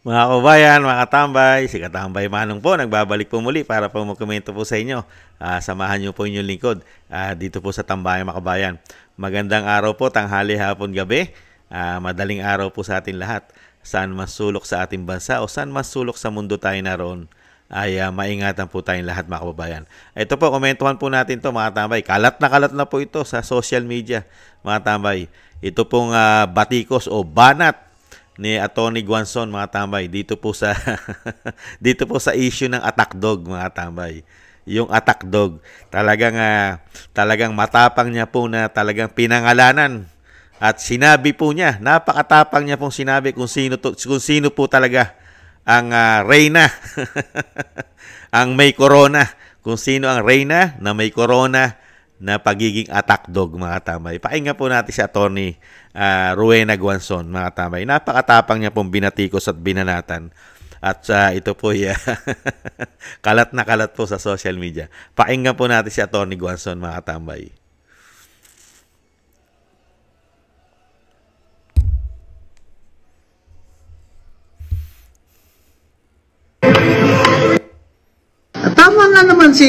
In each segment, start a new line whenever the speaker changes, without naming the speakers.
Mga kabayan, mga katambay, si Katambay Manong po, nagbabalik po muli para po magkomento po sa inyo. Samahan niyo po inyong lingkod dito po sa Tambayan mga kabayan. Magandang araw po, tanghali, hapon, gabi. Madaling araw po sa atin lahat. Saan man sulok sa ating bansa o saan man sulok sa mundo tayo naroon, ay maingatan po tayong lahat mga kababayan. Ito po, komentuhan po natin to mga tambay. Kalat na po ito sa social media mga tambay. Ito pong batikos o banat ni Atty. Guanzon mga tambay dito po sa dito po sa issue ng attack dog mga tambay. Yung attack dog, talagang matapang niya po na talagang pinangalanan at sinabi po niya, napakatapang niya pong sinabi kung sino po talaga ang reyna ang may corona, kung sino ang reyna na may corona na pagiging attack dog mga tambay. Pakinggan po natin si Atty. Rowena Guanzon mga tambay. Napakatapang niya pong binatikos at binanatan. At ito po kalat na kalat po sa social media. Pakinggan po natin si Atty. Guanzon mga tambay.
Tama nga naman si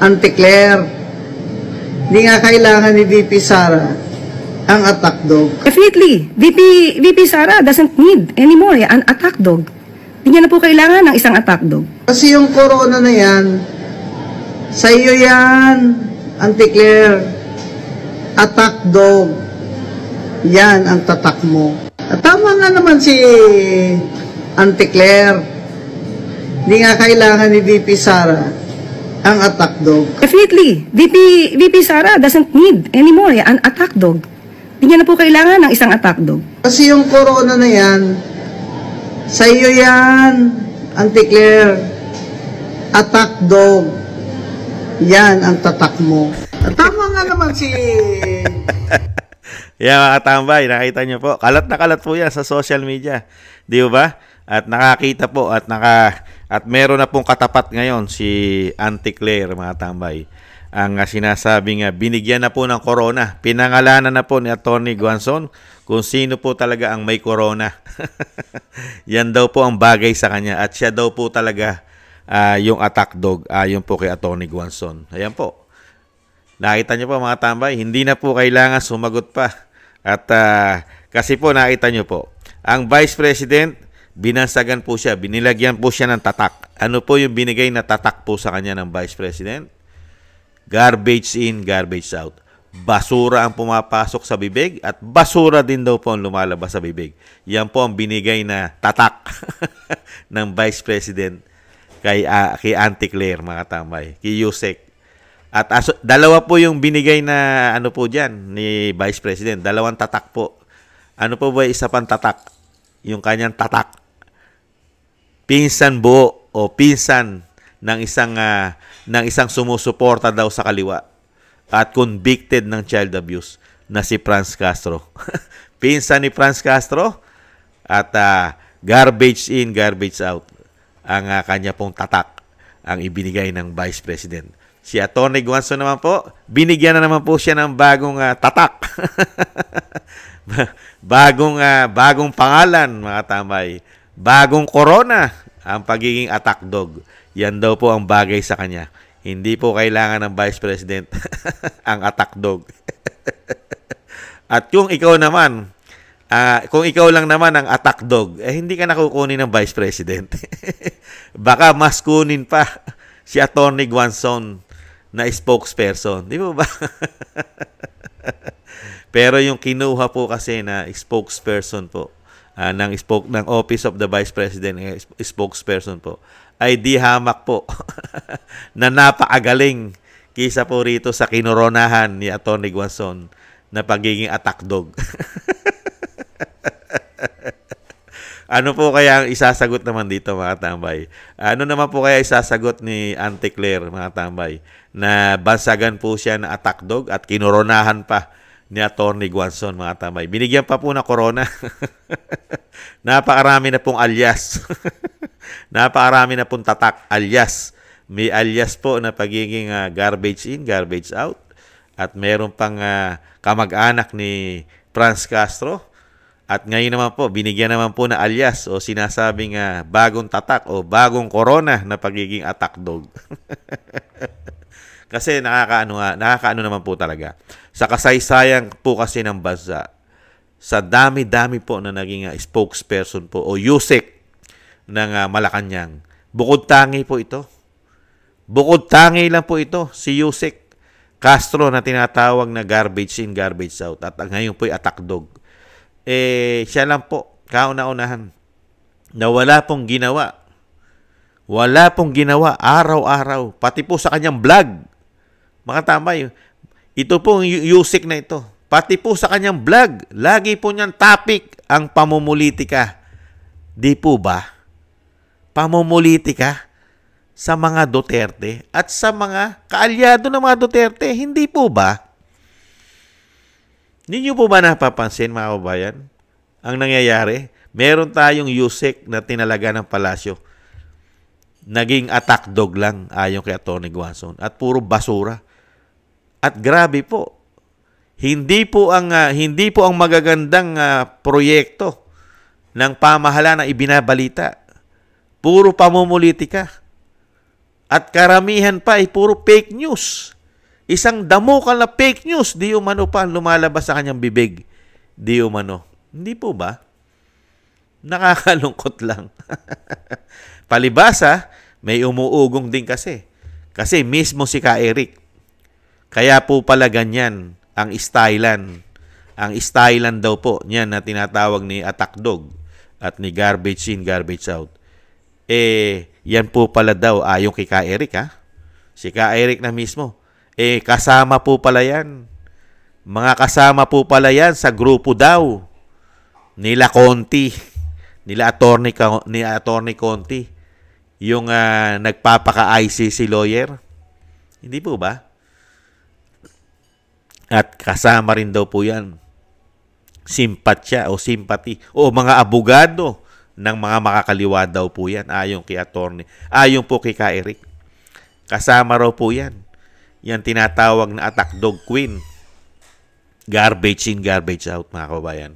Auntie Claire. Hindi nga kailangan ni VP Sara ang attack dog.
Definitely, VP Sara doesn't need anymore an attack dog. Hindi niya na po kailangan ng isang attack dog.
Kasi yung corona na yan, sa iyo yan, Auntie Claire. Attack dog. Yan ang tatak mo. At tama nga naman si Auntie Claire. Hindi nga kailangan ni VP Sara ang attack dog.
Definitely, VP Sara doesn't need anymore an attack dog. Hindi niya na po kailangan ng isang attack dog.
Kasi yung corona na yan, sa iyo yan, Auntie Claire. Attack dog. Yan ang tatak mo. At tama nga naman si...
Yan mga katambay, nakita niyo po. Kalat na kalat po yan sa social media. Di ba? At nakakita po at meron na pong katapat ngayon si Auntie Claire mga tambay. Ang sinasabing binigyan na po ng corona. Pinangalanan na po ni Atty. Guanzon kung sino po talaga ang may corona. Yan daw po ang bagay sa kanya. At siya daw po talaga yung attack dog ayon po kay Atty. Guanzon. Ayan po. Nakita niyo po mga tambay, hindi na po kailangan sumagot pa. At kasi po nakita niyo po, ang Vice President, binansagan po siya, binilagyan po siya ng tatak. Ano po yung binigay na tatak po sa kanya ng Vice President? Garbage in, garbage out. Basura ang pumapasok sa bibig at basura din daw po ang lumalabas sa bibig. Yan po ang binigay na tatak ng Vice President kay Auntie Claire mga tambay, kay Yusek. At dalawa po yung binigay na ano po dyan ni Vice President. Dalawang tatak po. Ano po ba isa pang tatak? Yung kanyang tatak. Pinsan buo o pinsan ng isang sumusuporta daw sa kaliwa at convicted ng child abuse na si Franz Castro. Pinsan ni Franz Castro at garbage in, garbage out ang kanya pong tatak ang ibinigay ng Vice President. Si Atty. Guanzon naman po, binigyan na naman po siya ng bagong tatak. bagong pangalan, mga tambay. Bagong corona, ang pagiging attack dog. Yan daw po ang bagay sa kanya. Hindi po kailangan ng Vice President ang attack dog. At kung ikaw naman, kung ikaw lang naman ang attack dog, hindi ka nakukunin ng Vice President. Baka mas kunin pa si Atty. Guanzon na spokesperson. Di ba? Pero yung kinuha po kasi na spokesperson po, ng Office of the Vice President, spokesperson po, ay di hamak po na napakagaling kisa po rito sa kinoronahan ni Atty. Guanzon na pagiging attack dog. Ano po kaya ang isasagot naman dito mga tambay? Ano naman po kaya isasagot ni Auntie Claire mga tambay? Na bansagan po siya na attack dog at kinoronahan pa ni Atty. Guanzon mga tambay. Binigyan pa po na corona. Napakarami na pong alias. Napakarami na pong tatak alias. May alias po na pagiging garbage in, garbage out. At meron pang kamag-anak ni Franz Castro At ngayon naman po, binigyan naman po na alias o sinasabing bagong tatak o bagong corona na pagiging attack dog. Kasi nakakaano naman po talaga. Sa kasaysayan po kasi ng bansa, sa dami-dami po na naging spokesperson po o Yusek ng Malacanang, bukod tangi po ito. Bukod tangi lang po ito, si Yusek Castro na tinatawag na garbage in, garbage out. At ngayon po ay attack dog. Siya lang po, kauna-unahan, na wala pong ginawa. Wala pong ginawa araw-araw. Pati po sa kanyang vlog. Mga tambay, ito po yung Yusek na ito. Pati po sa kanyang vlog, lagi po niyang topic ang pamumulitika. Di po ba? Pamumulitika sa mga Duterte at sa mga kaalyado ng mga Duterte. Hindi po ba? Ninyo po ba napapansin, mga kabayan? Ang nangyayari, meron tayong Yusek na tinalaga ng palasyo. Naging attack dog lang ayon kay Atty. Guason. At puro basura. At grabe po. Hindi po ang magagandang proyekto ng pamahalaan na ibinabalita. Puro pamumulitika. At karamihan pa ay puro fake news. Isang damukal na fake news, di umano pa lumalabas sa kanyang bibig. Di umano. Hindi po ba? Nakakalungkot lang. Palibasa, may umuugong din kasi. Kasi mismo si Ka Eric. Kaya po pala ganyan ang stylan. Ang stylan daw po niyan na tinatawag ni attack dog at ni garbage in, garbage out. Yan po pala daw ayon kay Ka Eric, ha? Si Ka Eric na mismo. Kasama po pala yan. Mga kasama po pala yan sa grupo daw. Nila Conti. Nila Attorney Conti. Yung nagpapaka-ICC lawyer. Hindi po ba? At kasama rin daw po yan. Simpatya o sympathy. O mga abogado ng mga makakaliwa daw po yan. Ayon kay attorney. Ayon po kay Ka Eric. Kasama raw po yan. Yan tinatawag na attack dog queen. Garbage in, garbage out, mga kababayan.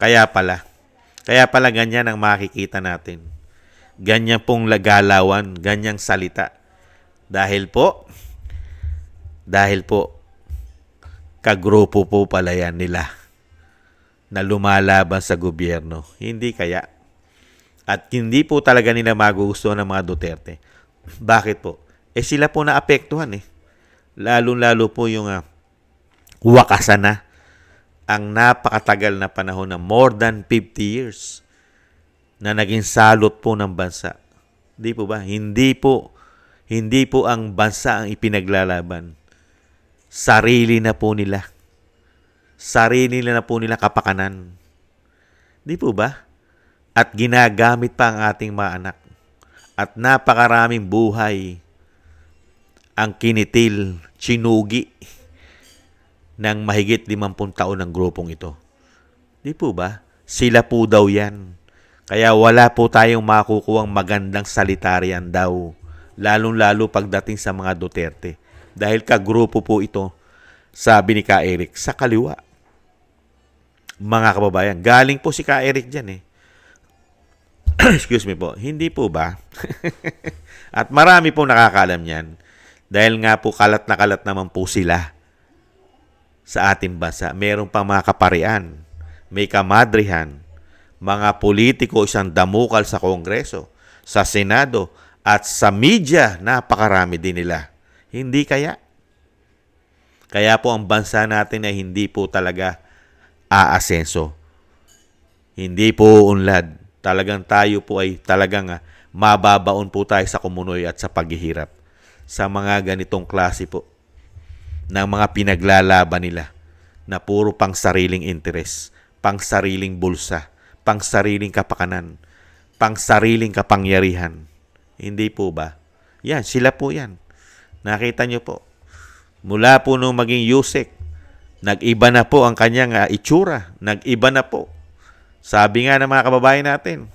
Kaya pala ganyan ang makikita natin. Ganyan pong lagalawan, ganyang salita. Dahil po, kagrupo po pala yan nila na lumalaban sa gobyerno. Hindi kaya. At hindi po talaga nila magugustuhan ng mga Duterte. Bakit po? Sila po naapektuhan eh. Lalo-lalo po yung wakasan na ang napakatagal na panahon na more than 50 years na naging salot po ng bansa. Di po ba? Hindi po ang bansa ang ipinaglalaban. Sarili na po nila. Sarili na po nila kapakanan. Di po ba? At ginagamit pa ang ating mga anak. At napakaraming buhay ang kinitil, chinugi ng mahigit 50 taon ng grupong ito. Di po ba? Sila po daw yan. Kaya wala po tayong makukuhang magandang salita riyan daw. Lalong-lalo pagdating sa mga Duterte. Dahil kagrupo po ito, sabi ni Ka Eric, sa kaliwa. Mga kababayan, galing po si Ka Eric dyan eh. Excuse me po. Hindi po ba? At marami po nakakalam yan. Dahil nga po kalat naman po sila sa ating bansa. Meron pang mga kaparian, may kamadrihan, mga politiko, isang damukal sa Kongreso, sa Senado, at sa media, napakarami din nila. Hindi kaya? Kaya po ang bansa natin ay hindi po talaga aasenso. Hindi po unlad. Talagang tayo po ay talagang mababaon po tayo sa kumunoy at sa paghihirap. Sa mga ganitong klase po ng mga pinaglalaban nila na puro pang sariling interes, pang sariling bulsa, pang sariling kapakanan, pang sariling kapangyarihan. Hindi po ba? Yan, sila po yan. Nakita nyo po. Mula po nung maging Yusek, nag-iba na po ang kanyang itsura. Nag-iba na po. Sabi nga ng mga kababayan natin,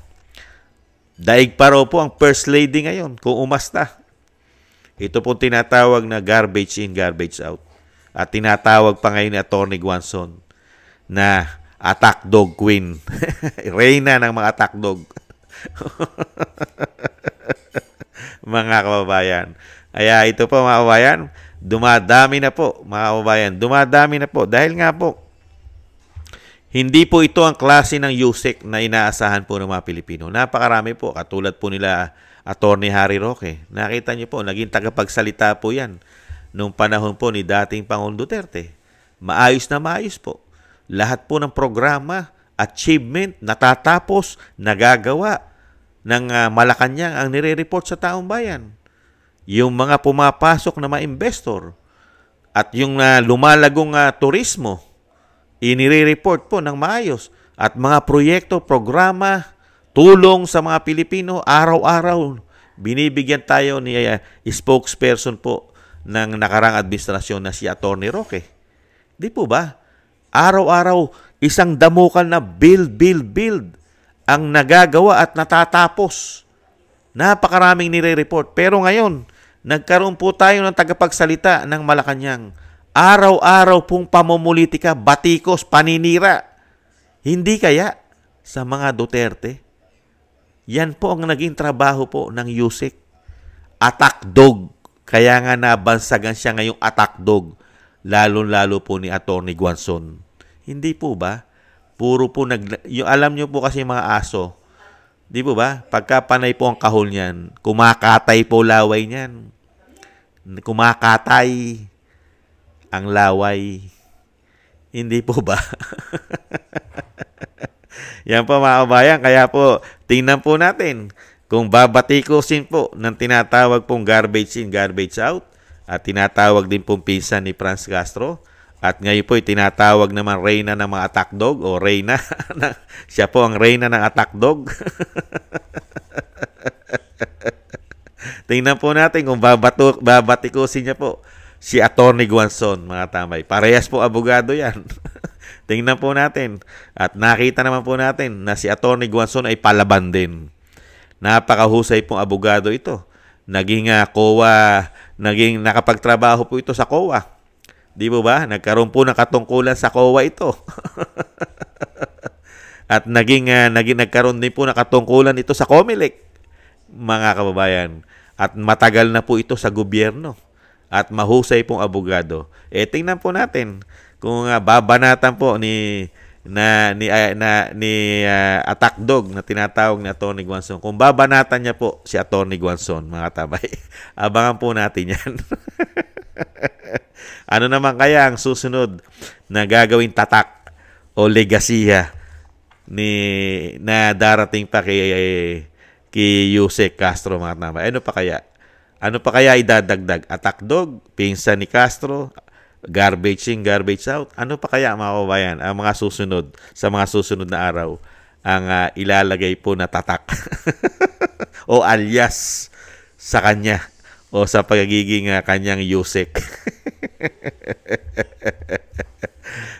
daig pa raw po ang First Lady ngayon kung umasta. Ito po tinatawag na garbage in, garbage out. At tinatawag pa ngayon ni Atty. Guason na attack dog queen. Reyna ng mga attack dog. Mga kababayan. Kaya ito po mga kababayan, dumadami na po mga kababayan. Dumadami na po. Dahil nga po, hindi po ito ang klase ng USEC na inaasahan po ng mga Pilipino. Napakarami po. Katulad po nila Attorney Harry Roque. Nakita niyo po, naging tagapagsalita po yan nung panahon po ni dating Pangulong Duterte. Maayos na maayos po. Lahat po ng programa, achievement, natatapos, nagagawa ng Malacanang ang nire-report sa taong bayan. Yung mga pumapasok na mga investor at yung lumalagong turismo, inire-report po ng maayos. At mga proyekto, programa, tulong sa mga Pilipino, araw-araw, binibigyan tayo ni spokesperson po ng nakarang administrasyon na si Attorney Roque. Di po ba? Araw-araw, isang damukan na build ang nagagawa at natatapos. Napakaraming nire-report. Pero ngayon, nagkaroon po tayo ng tagapagsalita ng Malacanang. Araw-araw pong pamumulitika, batikos, paninira. Hindi kaya sa mga Duterte? Yan po ang naging trabaho po ng USEC. Attack dog. Kaya nga nabansagan siya ngayong attack dog. Lalo-lalo po ni Atty. Guanzon. Hindi po ba? Puro po yung alam niyo po kasi mga aso. Di po ba? Pagka panay po ang kahol niyan, kumakatay po laway niyan. Kumakatay ang laway. Hindi po ba? Yan po mga kabayan. Kaya po, tingnan po natin kung babatikusin po ng tinatawag pong garbage in, garbage out at tinatawag din pong pinsan ni Franz Castro at ngayon po tinatawag naman Reyna ng mga attack dog o Reyna. Siya po ang Reyna ng attack dog. Tingnan po natin kung babatikusin niya po si Atty. Guanzon, mga tambay. Parehas po abogado yan. Tingnan po natin. At nakita naman po natin na si Atty. Guanzon ay palaban din. Napakahusay pong abogado ito. Naging nakapagtrabaho po ito sa COA. Di ba ba? Nagkaroon po ng katungkulan sa COA ito. At nagkaroon din po ng katungkulan ito sa COMELEC, mga kababayan. At matagal na po ito sa gobyerno. At mahusay pong abogado. Tingnan po natin kung babanatan po ni attack dog na tinatawag ni Atty. Guanzon. Kung babanatan niya po si Atty. Guanzon, mga tabay, abangan po natin yan. Ano naman kaya ang susunod na gagawin tatak o legasiya na darating pa kay USEC Castro, mga tabay? Ano pa kaya? Ano pa kaya idadagdag? Attack dog, pinsan ni Castro, garbage in, garbage out. Ano pa kaya mga kababayan ang mga susunod sa mga susunod na araw ang ilalagay po na tatak o alias sa kanya o sa pagiging kanyang USEC.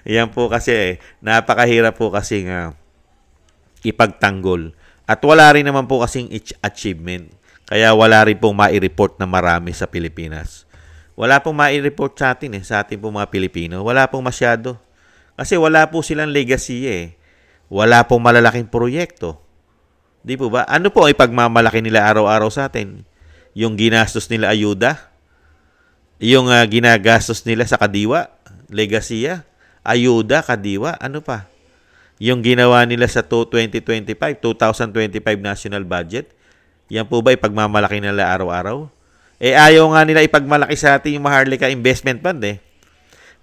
Yan po kasi napakahirap po kasi ipagtanggol at wala rin naman po kasing achievement. Kaya wala rin pong mai-report na marami sa Pilipinas. Wala pong mai-report sa atin sa ating pong mga Pilipino. Wala pong masyado. Kasi wala po silang legacy Wala pong malalaking proyekto. Di po ba? Ano po ay pagmamalaki nila araw-araw sa atin? Yung ginastos nila ayuda? Yung ginagastos nila sa kadiwa? Legacy? Ayuda, kadiwa? Ano pa? Yung ginawa nila sa 2025 National Budget? Yan po ba ay pagmamalaki nila araw-araw? Ayaw nga nila ipagmalaki sa ating yung Maharlika Investment Fund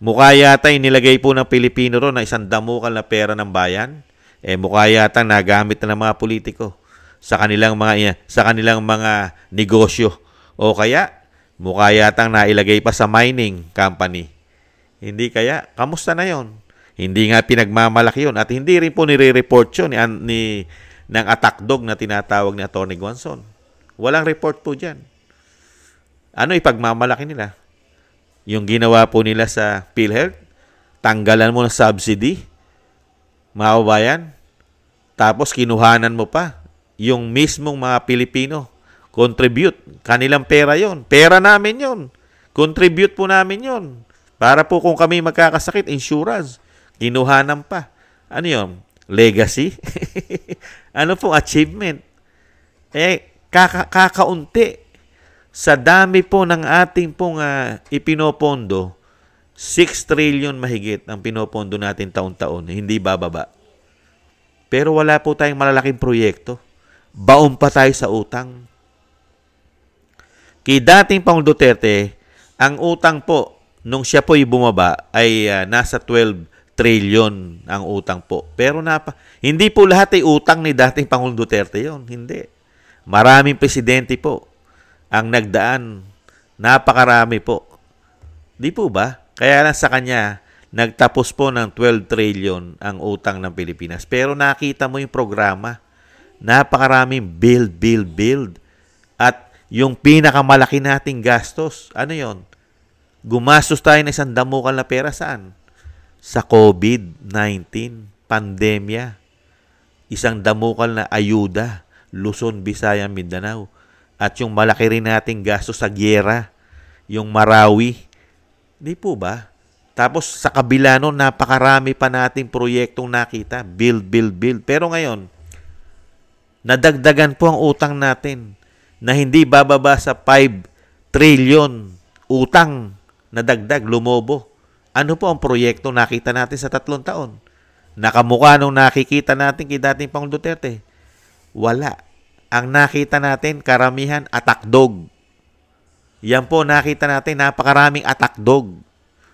Mukha yata nilagay po ng Pilipino ron na isang damukal na pera ng bayan. Mukha yata nagamit na ng mga politiko sa kanilang mga negosyo. O kaya mukha yata nailagay pa sa mining company. Hindi kaya? Kamusta na yon? Hindi nga pinagmamalaki yon at hindi rin po nire-report yun ng attack dog na tinatawag ni Atty. Guanzon. Walang report po dyan. Ano ipagmamalaki nila? Yung ginawa po nila sa PhilHealth, tanggalan mo ng subsidy, mga kababayan, tapos kinuhanan mo pa yung mismong mga Pilipino. Contribute. Kanilang pera yon. Pera namin yon. Contribute po namin yon. Para po kung kami magkakasakit, insurance. Kinuhanan pa. Ano yun? Legacy? Ano pong achievement? Kakaunti. Sa dami po ng ating pong ipinopondo, 6 trillion mahigit ang pinopondo natin taon-taon. Hindi bababa. Pero wala po tayong malalaking proyekto. Baon pa tayo sa utang. Kay dating Pangulong Duterte, ang utang po, nung siya po bumaba, ay nasa 12 trillion ang utang po. Pero hindi po lahat ay utang ni dating Pangulong Duterte yon. Hindi. Maraming presidente po ang nagdaan. Napakarami po. Di po ba? Kaya lang sa kanya, nagtapos po ng 12 trillion ang utang ng Pilipinas. Pero nakita mo yung programa. Napakaraming build. At yung pinakamalaki nating gastos, ano yon? Gumastos tayo ng isang damukal na pera saan? Sa COVID-19, pandemya. Isang damukal na ayuda, Luzon, Visayas, Mindanao. At yung malaki rin nating gastos sa gyera, yung Marawi. Di po ba? Tapos sa kabila nun, napakarami pa nating proyektong nakita. Build. Pero ngayon, nadagdagan po ang utang natin na hindi bababa sa 5 trillion utang na dagdag, lumobo. Ano po ang proyekto nakita natin sa 3 taon? Nakamukha nung nakikita natin kay dating Pangulong Duterte. Wala. Ang nakita natin, karamihan, attack dog. Yan po, nakita natin, napakaraming attack dog.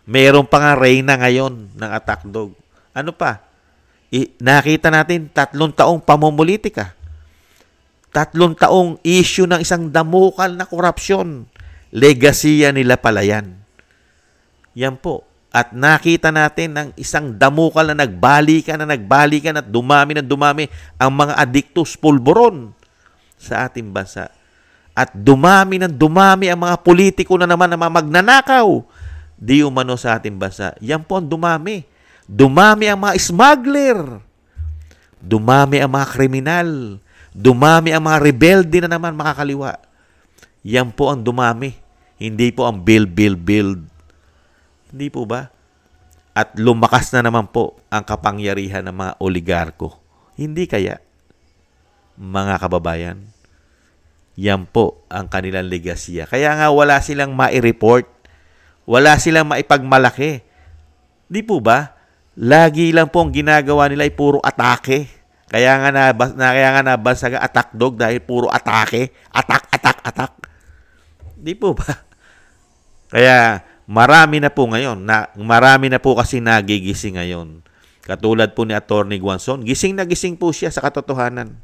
Meron pa nga reyna ngayon ng attack dog. Ano pa? Nakita natin, 3 taong pamumulitika. 3 taong issue ng isang damukal na korupsyon. Legasiya nila pala yan. Yan po. At nakita natin ng isang damukal na nagbalikan at dumami ang mga adiktos pulburon sa ating bansa. At dumami ang mga politiko na naman na magnanakaw di umano sa ating bansa. Yan po ang dumami. Dumami ang mga smuggler. Dumami ang mga kriminal. Dumami ang mga rebelde na naman makakaliwa. Yan po ang dumami. Hindi po ang build. Hindi po ba? At lumakas na naman po ang kapangyarihan ng mga oligarko. Hindi kaya? Mga kababayan, yan po ang kanilang legasya. Kaya nga wala silang mai-report. Wala silang maipagmalaki. Di po ba? Lagi lang po ang ginagawa nila ay puro atake. Kaya nga nabansaga attack dog dahil puro atake. Attack. Di po ba? Kaya marami na po ngayon. Marami na po kasi nagigising ngayon. Katulad po ni Atty. Guanzon. Gising na gising po siya sa katotohanan.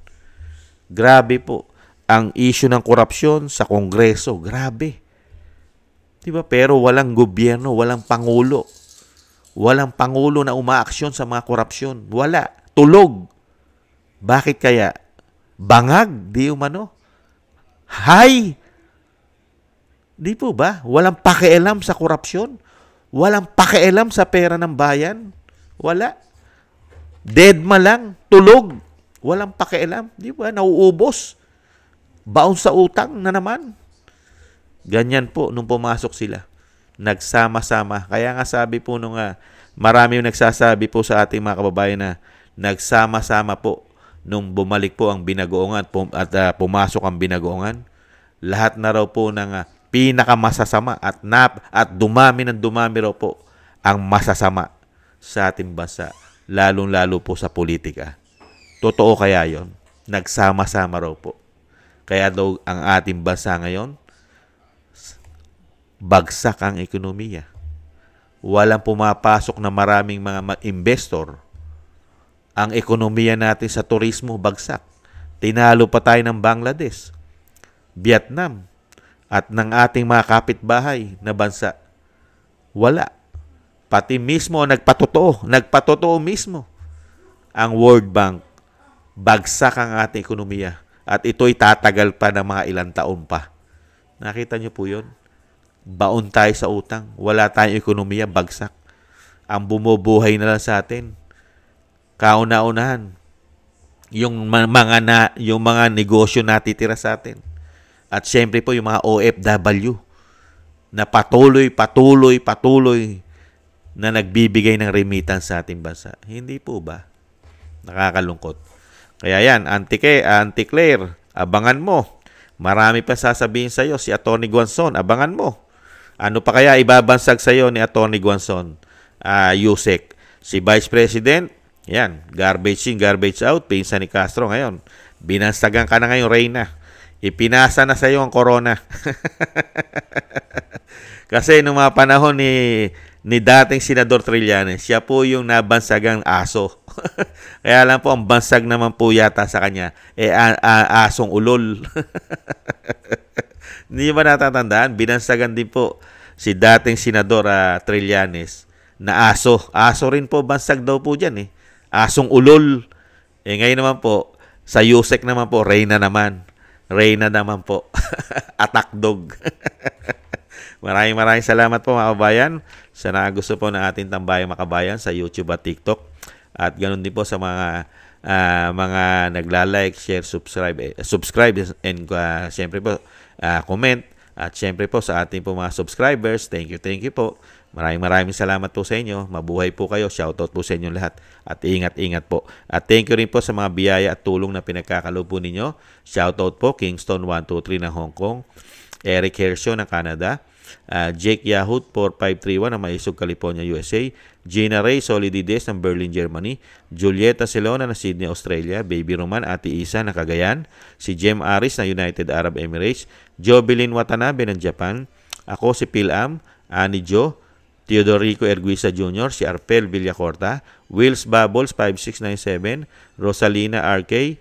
Grabe po ang issue ng korupsyon sa Kongreso. Grabe. Diba? Pero walang gobyerno, walang pangulo. Walang pangulo na umaaksyon sa mga korupsyon. Wala. Tulog. Bakit kaya? Bangag, di umano. Hay! Di po ba? Walang pakialam sa korupsyon. Walang pakialam sa pera ng bayan. Wala. Deadma lang. Tulog. Walang pakialam. Di ba? Nauubos. Baon sa utang na naman. Ganyan po nung pumasok sila. Nagsama-sama. Kaya nga sabi po nung marami yung nagsasabi po sa ating mga kababayan na nagsama-sama po nung bumalik po ang binagoongan at pumasok ang binagoongan. Lahat na raw po ng pinakamasasama at dumami raw po ang masasama sa ating bansa. Lalong-lalo po sa politika. Totoo kaya yon? Nagsama-sama raw po. Kaya daw ang ating bansa ngayon, bagsak ang ekonomiya. Walang pumapasok na maraming mga investor. Ang ekonomiya natin sa turismo, bagsak. Tinalo pa tayo ng Bangladesh, Vietnam, at ng ating mga kapitbahay na bansa. Wala. Pati mismo nagpatotoo mismo ang World Bank. Bagsak ang ating ekonomiya. At ito'y tatagal pa ng mga ilang taon pa. Nakita niyo po yun? Baon tayo sa utang. Wala tayong ekonomiya, bagsak. Ang bumubuhay na lang sa atin, kauna-unahan, yung mga negosyo na titira sa atin. At syempre po yung mga OFW na patuloy na nagbibigay ng remittance sa ating bansa. Hindi po ba? Nakakalungkot. Kaya yan, Auntie Claire, abangan mo. Marami pa sasabihin sa'yo si Atty. Guanzon, abangan mo. Ano pa kaya ibabansag sa'yo ni Atty. Guanzon? Yusek. Si Vice President, yan, garbage in, garbage out, pinsan ni Castro ngayon. Binansagan ka na ngayon, Reyna. Ipinasa na sa'yo ang corona. Kasi nung mga panahon ni dating Senador Trillanes, siya po yung nabansagang aso. Kaya lang po, ang bansag naman po yata sa kanya, asong ulol. Hindi ba natatandaan? Binansagan din po si dating Senador Trillanes na aso. Aso rin po, bansag daw po dyan Asong ulol. Ngayon naman po, sa Yusek naman po, Reyna naman. Reyna naman po. Attack dog. Maraming salamat po mga kabayan sa gusto po ng ating tambayang makabayan sa YouTube at TikTok. At ganoon din po sa mga nagla-like, share, subscribe and siyempre po comment. At siyempre po sa ating po mga subscribers, thank you po. Maraming salamat po sa inyo. Mabuhay po kayo. Shoutout po sa inyo lahat. At ingat po. At thank you rin po sa mga biyaya at tulong na pinagkakaloob po ninyo. Shoutout po Kingston 123 ng Hong Kong, Eric Hershaw ng Canada, Jake Yahut 4531 ng Maisog, California, USA, Gina Ray Solidides ng Berlin, Germany, Julieta Celona ng Sydney, Australia, Baby Roman, Ate Isa ng Cagayan, si Jem Aris ng United Arab Emirates, Jobilin Watanabe ng Japan, ako si Pilam, Ani Jo, Teodorico Erguisa Jr., si Arpel Villacorta, Wills Bubbles 5697, Rosalina RK,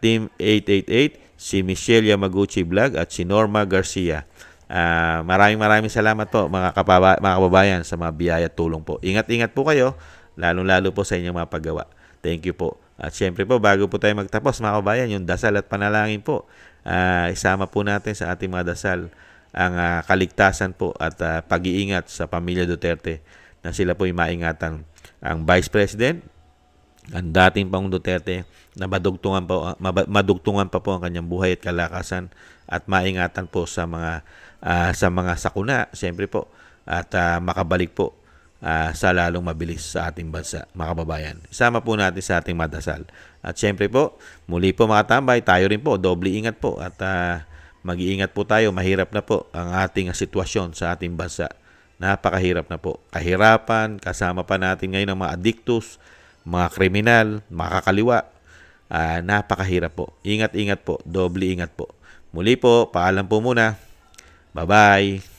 Team 888, si Michelle Yamaguchi Vlog at si Norma Garcia. Maraming salamat po mga kababayan sa mga biyaya at tulong po. Ingat po kayo, lalong-lalo po sa inyong mga paggawa. Thank you po. At syempre po, bago po tayo magtapos mga kababayan, yung dasal at panalangin po, isama po natin sa ating mga dasal ang kaligtasan po at pag-iingat sa pamilya Duterte na sila po ay maingatan. Ang Vice President, ang dating Pangulong Duterte na madugtungan pa po ang kanyang buhay at kalakasan at maingatan po sa mga sakuna, siyempre po, at makabalik po sa lalong mabilis sa ating bansa, mga kababayan. Isama po natin sa ating madasal. At siyempre po, muli po mga tambay, tayo rin po, doble ingat po at mag-iingat po tayo. Mahirap na po ang ating sitwasyon sa ating bansa. Napakahirap na po. Kahirapan, kasama pa natin ngayon ang mga addictus, mga kriminal, mga kakaliwa. Napakahirap po. Ingat po. Doble ingat po. Muli po, paalam po muna. Bye-bye.